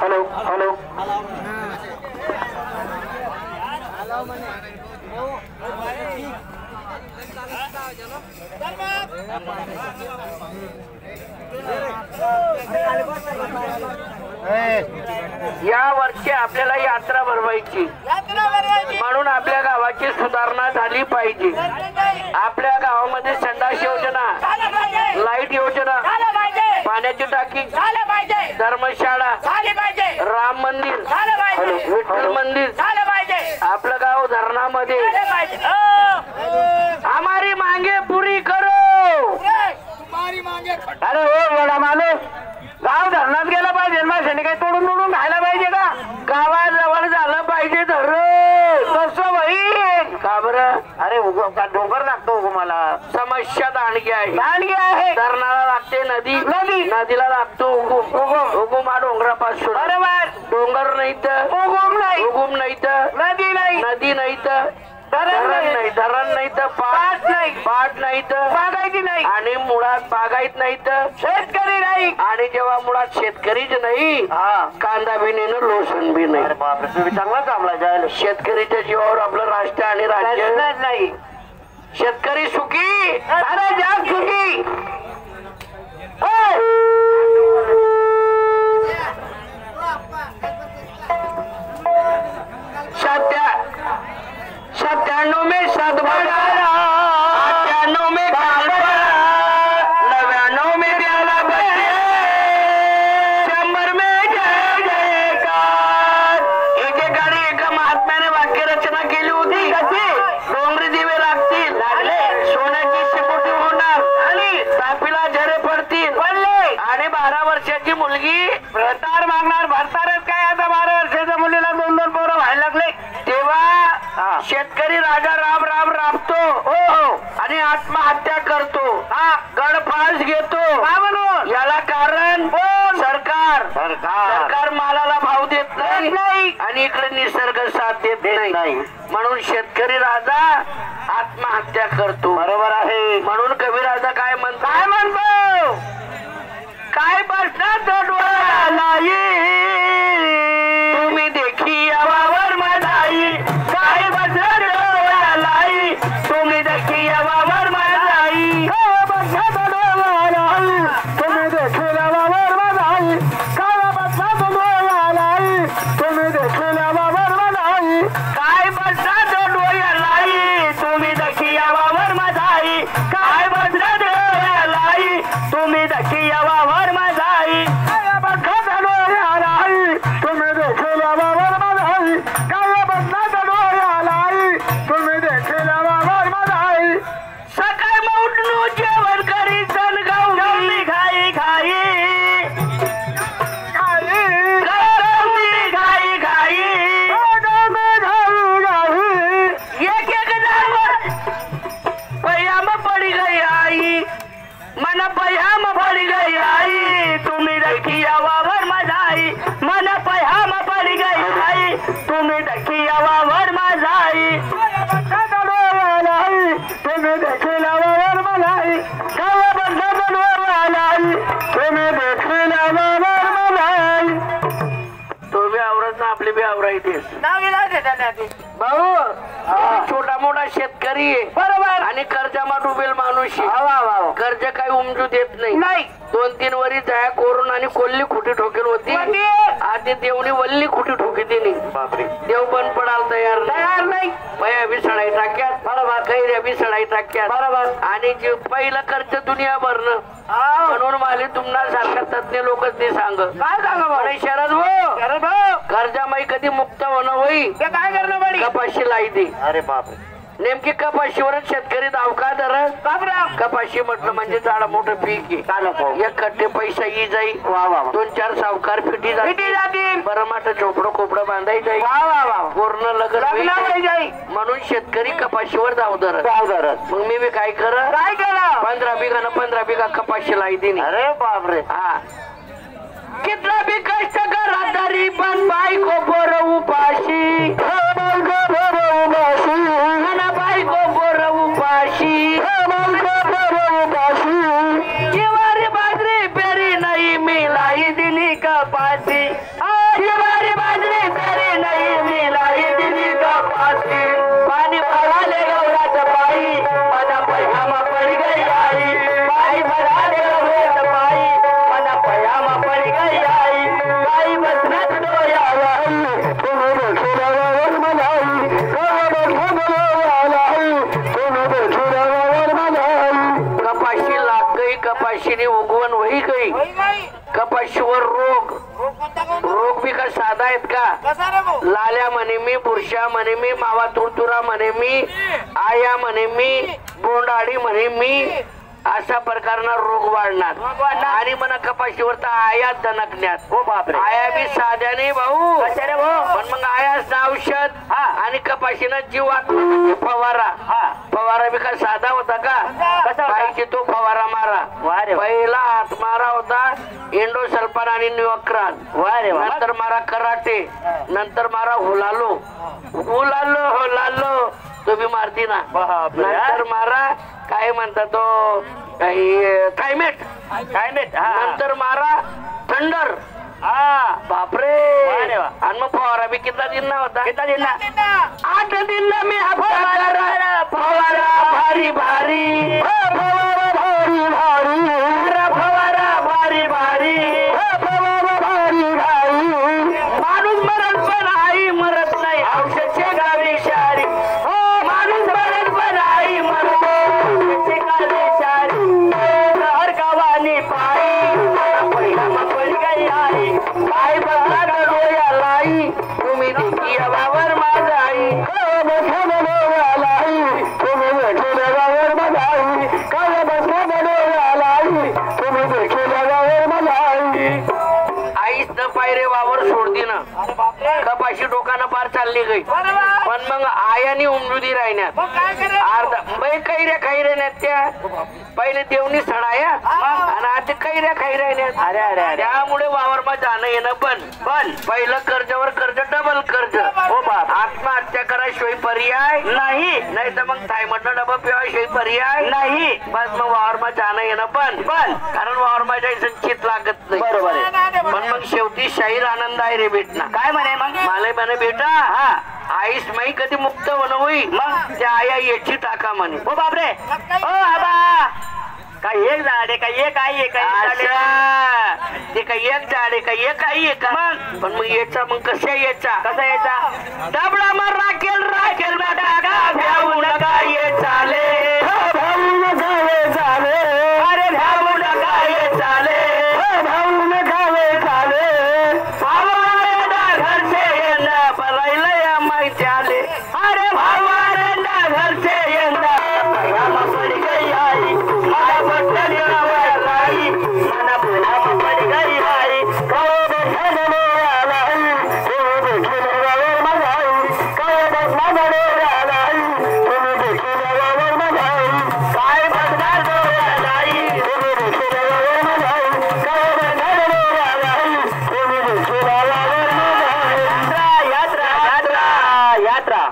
Hello hello या वर्षी आपल्याला यात्रा भरवायची म्हणून आपल्या गावाची सुधारणा झाली पाहिजे. आपल्या गावामध्ये संडास योजना, लाईट योजना, पाण्याची टाकी, धर्मशाळा, राम मंदिर, विठ्ठल मंदिर, आपलं गाव धरणामध्ये. हमारी मांगे पुरी करो. अरे हो बडा माणूस, गाव धरणात गेला पाहिजे. माशाने काही तोडून तोडून खायला पाहिजे का? गावाजवळ झालं पाहिजे धरण. कसं होईल का बरं? अरे डोंगर लागतो मला. समस्या दांडगी आहे. दांडगी आहे. धरणाला लागते नदी, नदीला लागतो उगुम. उगुम हा डोंगरापासून. बरोबर. डोंगर नाही तर उगुम नाही. उगुम नाही तर नदी नाही. नदी नाही तर धरण नाही. धरण नाही तर पाट नाही. पाट नाही तर बागायती नाही. आणि मुळात बागायत नाही तर शेतकरी नाही. आणि जेव्हा मुळात शेतकरीच नाही, कांदा बी नाही, लोसन बी नाही. तुम्ही चांगला चांगला जायला. शेतकरीच्या जीवावर आपलं राष्ट्र आणि राज्य नाही. शेतकरी सुखी, सारा जग सुखी. सत्याण्णव में सदभागा, 98 में कालपा, 99 में प्याला बच्चे, 100 में जय जयकार. एकेकाळी एका महात्म्याने वाक्य रचना केली होती. डोंगरी दिवे लागतील, सोन्याची शिपोटी होणार आणि तापीला झरे पडतील. आणि 12 वर्षाची मुलगी भरतार मागणार. भरतारच काय आता 12 वर्षाच्या मुलीला 2-2 पोरं व्हायला लागले. तेव्हा शेतकरी राजा राब राब राबतो. हो. आणि आत्महत्या करतो. गडफास घेतो. म्हणून याला कारण सरकार. सरकार मालाला भाव देत नाही आणि इकडे निसर्ग साथ देत नाही. म्हणून शेतकरी राजा आत्महत्या करतो. बरोबर आहे. म्हणून कविराजा काय म्हणतो? काय बसणार डोळा नाही, तुम्ही देखी यावावर माझाई. काय बसणार डोळा नाही, तुम्ही देखी यावावर माझाई. तुम्ही देखील यावावर माझाई. काय बसणार डोळा नाही, तुम्ही देखील यावावर माझाई. काय बसणार डोळा नाही, तुम्ही देखी यावावर माझाई. काय बसणार डोळा नाही, तुम्ही देखी यावावर माझाई. तुम्ही देखील यावावर माझाई. काय बसणार डोळा नाही, तुम्ही देखील यावावर माझाई. सकाळ उठलो जेवण करी सण गावली घाई घाई घाई घाई. एक एक जानवर पयाम पड़ी गई आई, मन पयाम पड़ी गई आई. तुम्ही देखी यावावर माझाई. मन पयाम पड़ी गई आई, तुम्ही देखी यावावर माझाई. तुम्ही देखील यावावर माझाई. काय बसणार डोळा नाही, तुम्ही देखील यावावर माझाई. तुम्ही आवरत ना आपली बी आवरायची. भाऊ छोटा मोठा शेतकरी आहे. बरोबर. आणि कर्जामा डुबेल माणूस आहे. कर्ज काही उमजू देत नाही. 2-3 वरी जया कोरून आणि कोल्ली खुटी ठोकेल होती. आधी देवनी वल्ली खुटी ठोकी दिली. देव बंद पडायला तयार नाही. पया बी सडाई टाक्यात. बरोबर. कैऱ्या बी सडाई टाक्यात. बरोबर. आणि जे पहिलं कर्ज दुनिया भरणं. म्हणून माले तुम्हाला सारख्या तज्ञ लोकच ते सांग. काय सांगा शरद भाऊ, कर्जामाई कधी मुक्त होणं होईल. काय करणं पडी? कपाशी लाई दे. अरे बापरे. नेमकी कपाशीवरच शेतकरी दावका धरत. कपाशी म्हटलं म्हणजे झाड मोठं पीक आहे. एक कट्टे पैसा ही जाईल. 2-4 सावकार फिटी जातील. बरं माठ चोपडं कोपडं बांधाय जाईल. पूर्ण लग्न जाईल. म्हणून शेतकरी कपाशीवर धाव धरत. मग मी बी काय केलं 15 बिघानं 15 बिघा कपाशी लाई दिली. अरे बापरे. हा. कितना भी कष्ट करा तरी पण बायको पोर उपाशी. बायको पोर उपाशी. ज्वारी बाजरी पेरी नाही मी लाई दिली कपाशी. कपाशीने उगवण होई गई कपाशीवर रोग रोग बी का साधा आहेत का लाल्या म्हणे मी बुरशा म्हणे मी मावा तुरतुरा म्हणे मी आया म्हणे मी बोंडाळी म्हणे मी अशा प्रकारना रोग वाढणार आणि म्हणा कपाशीवर तर आया दणकण्यात हो बापरे आया बी साध्याने भाऊ पण मग आयाच औषध आणि कपाशीनं जीव फवारा फवारा बी का साधा होता का पाहिजे तो फवारा मारा पहिला हात मारा होता इंडोसल्फान आणि न्यूअक्रान नंतर मारा कराटे नंतर मारा हुलालो हुलालो हुलालो तो बी मारती ना नंतर मारा काय म्हणता तो कायमेट कायमेट नंतर मारा थंडर बापरे आणि मग फवारा बी किती दिन ना होता किती दिन ना 8 दिन ना मी फवारा भारी भारी फवारा भारी भारी फवारा भारी भारी फवारा भारी भारी माणूस मरत पण आई मरत नाही औषधचे गावी शारी माणूस मरत पण आई मरत औषधचे गावी शारी हर गावानी पायी पहिला मपली गई आई काय बघा डोया लाई तुम्ही देखी वावर माझा आई तुम्ही भेटले वावर माझा आई काय बसला डोया लाई तुम्ही भेटले वावर माझा आई आईच न पायरे वावर सोडती ना कपाशी डोकानं पार चालली गई पण मग आयानी उमजुदी राहण्यात अर्धा बाई कैऱ्या खाई राहण्यात त्या पहिले देवनी सडाया आणि आता कैऱ्या खाई राहण्यात अरे अरे त्यामुळे वावरमा जाणं येणं पण पहिलं कर्जावर कर्ज डबल कर्ज हो बाप आत्महत्या कराशिवाय पर्याय नाही नाही तर मग थायमटनं डबा पिवाशिवाय पर्याय नाही बस मग वावरमा जाणं येणं पण कारण वावरमाच्या चित लागत नाही बरोबर आहे पण मग शेवटी शाहीर आनंद आहे रे बेटना काय म्हणे मग मला म्हणे बेटा आईस माई कधी मुक्त होई मग त्या आया याची टाका म्हणे हो बापरे हो आबा काय एक झाड आहे काय एक आई आहे काय ते काय एक झाड आहे काय एक आई आहे का मग पण मग याचा मग कसा यायचा कसा यायचा डबडा मग राखेल राखेल भ्याऊ नका ये चाले भ्याऊ नका ये चाले अरे भ्याऊ नका ये चाले भ्याऊ नका ये चाले घर से येणं बलायला माहिती आले अरे भावाऱ्यांना घर से येणं पडी गई आई मला बटन लाई मला पुन्हा पडी गई आई काय बघणार यात्रा यात्रा यात्रा